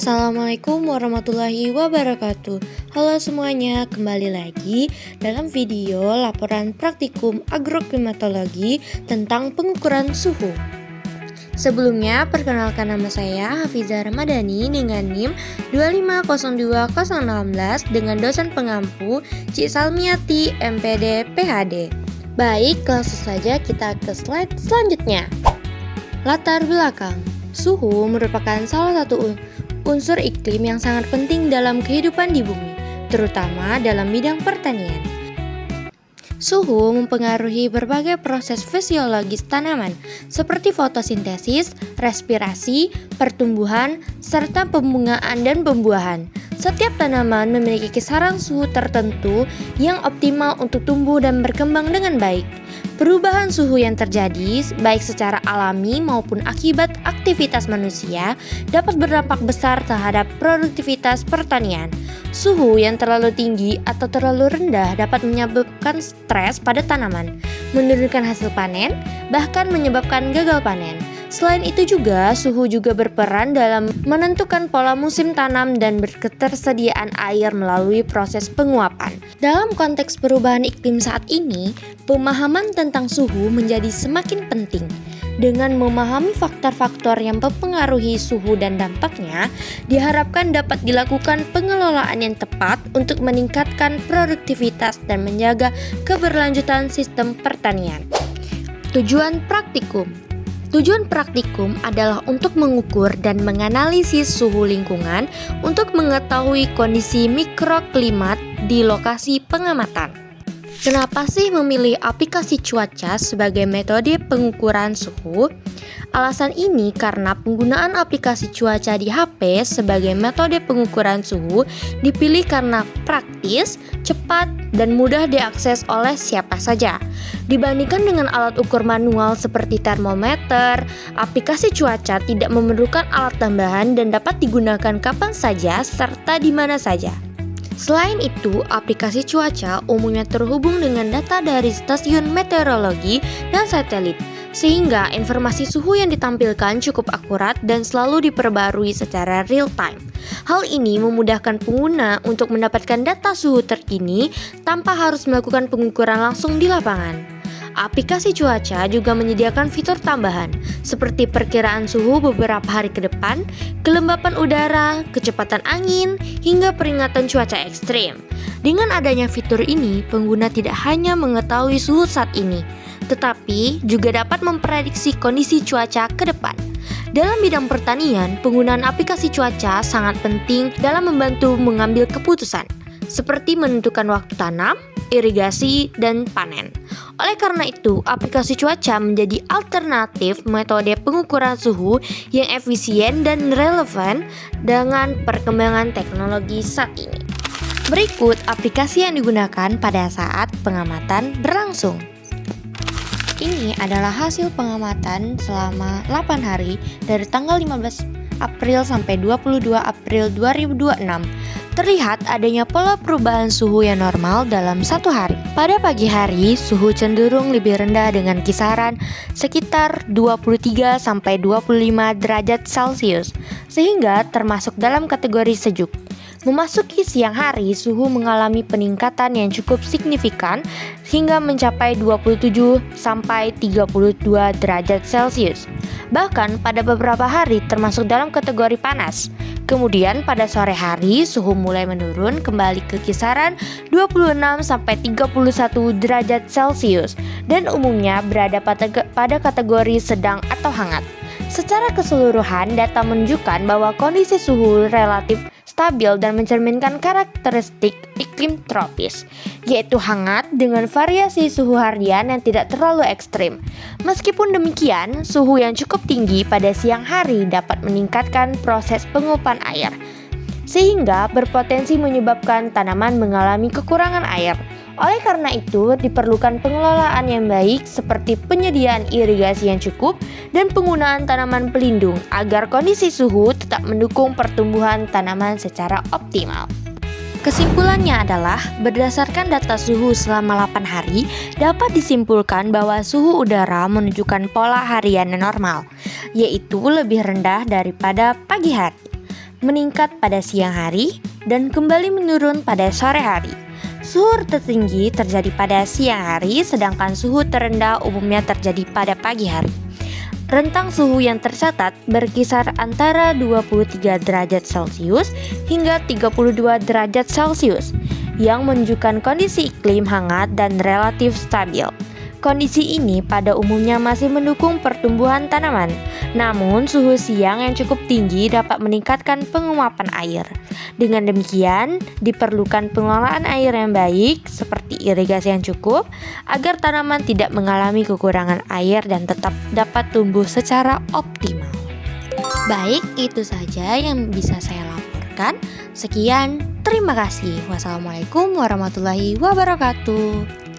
Assalamualaikum warahmatullahi wabarakatuh. Halo semuanya, kembali lagi dalam video laporan praktikum agroklimatologi tentang pengukuran suhu. Sebelumnya, perkenalkan nama saya Hafizah Ramadhani dengan NIM 2502016 dengan dosen pengampu Cik Salmiati MPD PhD. Baik, langsung saja kita ke slide selanjutnya. Latar belakang. Suhu merupakan salah satu unsur iklim yang sangat penting dalam kehidupan di bumi, terutama dalam bidang pertanian. Suhu mempengaruhi berbagai proses fisiologis tanaman, seperti fotosintesis, respirasi, pertumbuhan, serta pembungaan dan pembuahan. Setiap tanaman memiliki kisaran suhu tertentu yang optimal untuk tumbuh dan berkembang dengan baik. Perubahan suhu yang terjadi, baik secara alami maupun akibat aktivitas manusia, dapat berdampak besar terhadap produktivitas pertanian. Suhu yang terlalu tinggi atau terlalu rendah dapat menyebabkan stres pada tanaman, menurunkan hasil panen, bahkan menyebabkan gagal panen. Selain itu juga, suhu juga berperan dalam menentukan pola musim tanam dan ketersediaan air melalui proses penguapan. Dalam konteks perubahan iklim saat ini, pemahaman tentang suhu menjadi semakin penting. Dengan memahami faktor-faktor yang mempengaruhi suhu dan dampaknya, diharapkan dapat dilakukan pengelolaan yang tepat untuk meningkatkan produktivitas dan menjaga keberlanjutan sistem pertanian. Tujuan praktikum. Tujuan praktikum adalah untuk mengukur dan menganalisis suhu lingkungan untuk mengetahui kondisi mikroklimat di lokasi pengamatan. Kenapa sih memilih aplikasi cuaca sebagai metode pengukuran suhu? Alasan ini karena penggunaan aplikasi cuaca di HP sebagai metode pengukuran suhu dipilih karena praktis, cepat, dan mudah diakses oleh siapa saja. Dibandingkan dengan alat ukur manual seperti termometer, aplikasi cuaca tidak memerlukan alat tambahan dan dapat digunakan kapan saja serta di mana saja. Selain itu, aplikasi cuaca umumnya terhubung dengan data dari stasiun meteorologi dan satelit, sehingga informasi suhu yang ditampilkan cukup akurat dan selalu diperbarui secara real time. Hal ini memudahkan pengguna untuk mendapatkan data suhu terkini tanpa harus melakukan pengukuran langsung di lapangan. Aplikasi cuaca juga menyediakan fitur tambahan, seperti perkiraan suhu beberapa hari ke depan, kelembapan udara, kecepatan angin, hingga peringatan cuaca ekstrim. Dengan adanya fitur ini, pengguna tidak hanya mengetahui suhu saat ini, tetapi juga dapat memprediksi kondisi cuaca ke depan. Dalam bidang pertanian, penggunaan aplikasi cuaca sangat penting dalam membantu mengambil keputusan, seperti menentukan waktu tanam, irigasi, dan panen. Oleh karena itu, aplikasi cuaca menjadi alternatif metode pengukuran suhu yang efisien dan relevan dengan perkembangan teknologi saat ini. Berikut aplikasi yang digunakan pada saat pengamatan berlangsung. Ini adalah hasil pengamatan selama 8 hari dari tanggal 15 April sampai 22 April 2026. Terlihat adanya pola perubahan suhu yang normal dalam satu hari. Pada pagi hari, suhu cenderung lebih rendah dengan kisaran sekitar 23 sampai 25 derajat Celcius, sehingga termasuk dalam kategori sejuk. Memasuki siang hari, suhu mengalami peningkatan yang cukup signifikan hingga mencapai 27 sampai 32 derajat Celcius. Bahkan pada beberapa hari termasuk dalam kategori panas. Kemudian pada sore hari, suhu mulai menurun kembali ke kisaran 26 sampai 31 derajat Celcius dan umumnya berada pada kategori sedang atau hangat. Secara keseluruhan, data menunjukkan bahwa kondisi suhu relatif stabil dan mencerminkan karakteristik iklim tropis, yaitu hangat dengan variasi suhu harian yang tidak terlalu ekstrim. Meskipun demikian, suhu yang cukup tinggi pada siang hari dapat meningkatkan proses penguapan air, sehingga berpotensi menyebabkan tanaman mengalami kekurangan air. Oleh karena itu, diperlukan pengelolaan yang baik seperti penyediaan irigasi yang cukup dan penggunaan tanaman pelindung agar kondisi suhu tetap mendukung pertumbuhan tanaman secara optimal. Kesimpulannya adalah, berdasarkan data suhu selama 8 hari, dapat disimpulkan bahwa suhu udara menunjukkan pola harian yang normal, yaitu lebih rendah daripada pagi hari. meningkat pada siang hari dan kembali menurun pada sore hari. Suhu tertinggi terjadi pada siang hari, sedangkan suhu terendah umumnya terjadi pada pagi hari. Rentang suhu yang tercatat berkisar antara 23 derajat Celcius hingga 32 derajat Celcius, yang menunjukkan kondisi iklim hangat dan relatif stabil. Kondisi ini pada umumnya masih mendukung pertumbuhan tanaman, namun suhu siang yang cukup tinggi dapat meningkatkan penguapan air. Dengan demikian, diperlukan pengelolaan air yang baik seperti irigasi yang cukup agar tanaman tidak mengalami kekurangan air dan tetap dapat tumbuh secara optimal. Baik, itu saja yang bisa saya laporkan. Sekian, terima kasih. Wassalamualaikum warahmatullahi wabarakatuh.